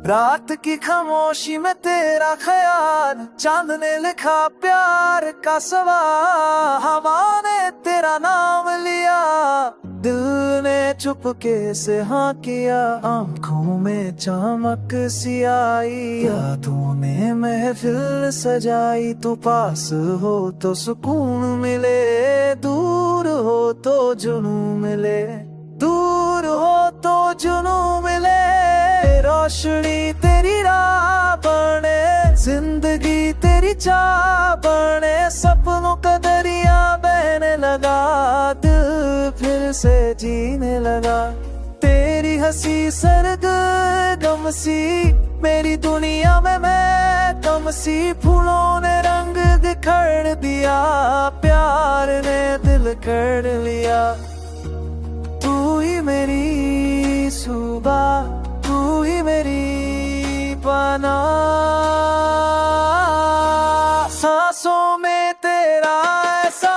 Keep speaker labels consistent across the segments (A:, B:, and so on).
A: रात की खामोशी में तेरा ख्याल, चांद ने लिखा प्यार का सवाल। हवा ने तेरा नाम लिया, दिल ने चुपके से हाँ किया। आंखों में चमक सी आई, यादों ने महफिल सजाई। तू पास हो तो सुकून मिले, दूर हो तो जुनून मिले। दूर हो तो जुनून मिले। रोशनी तेरी राह बने, जिंदगी तेरी चाह बने। सपनों का दरिया बहने लगा, दिल फिर से जीने लगा। तेरी हंसी सरगम सी, मेरी दुनिया में मैं कम सी। फूलों ने रंग बिखेर दिया, प्यार ने दिल कर लिया। तू ही मेरी सुबह, तू ही मेरी पनाह। सांसों में तेरा एहसास,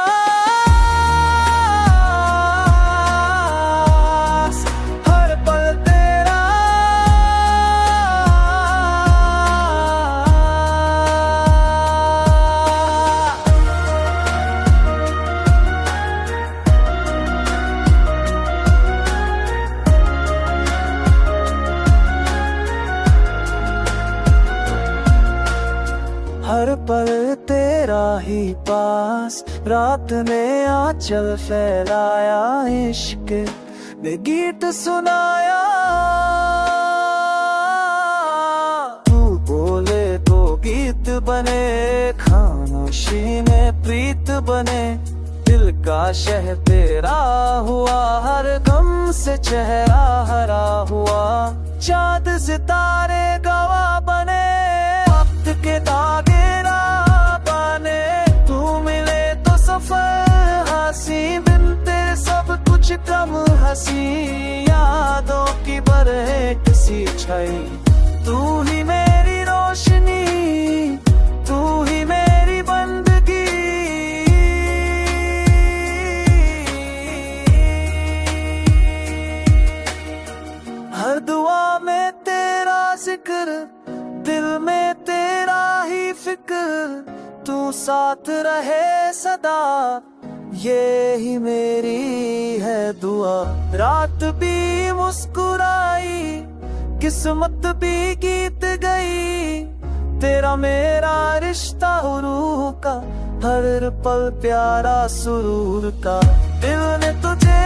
A: हर पल तेरा। हर पल तेरा ही पास, रात ने आंचल फैलाया। इश्क ने गीत सुनाया, तू बोले तो गीत बने। खामोशी में प्रीत बने, दिल का शह तेरा हुआ। हर गम से चेहरा हरा हुआ, चाँद सितारे गवाह बने। वक्त के धागे बने, तू मिले तो सफर हंसी। बिन तेरे सब कुछ कम हंसी, यादों की बरहट सी छाई। तू ही मेरी रोशनी, तू ही मेरी बंदगी। हर दुआ में तेरा जिक्र, दिल में तेरा ही फिक्र। तू साथ रहे सदा, ये ही मेरी है दुआ। रात भी मुस्कुराई, किस्मत भी गीत गई। तेरा मेरा रिश्ता रूह का, हर पल प्यारा सुरूर का। दिल ने तुझे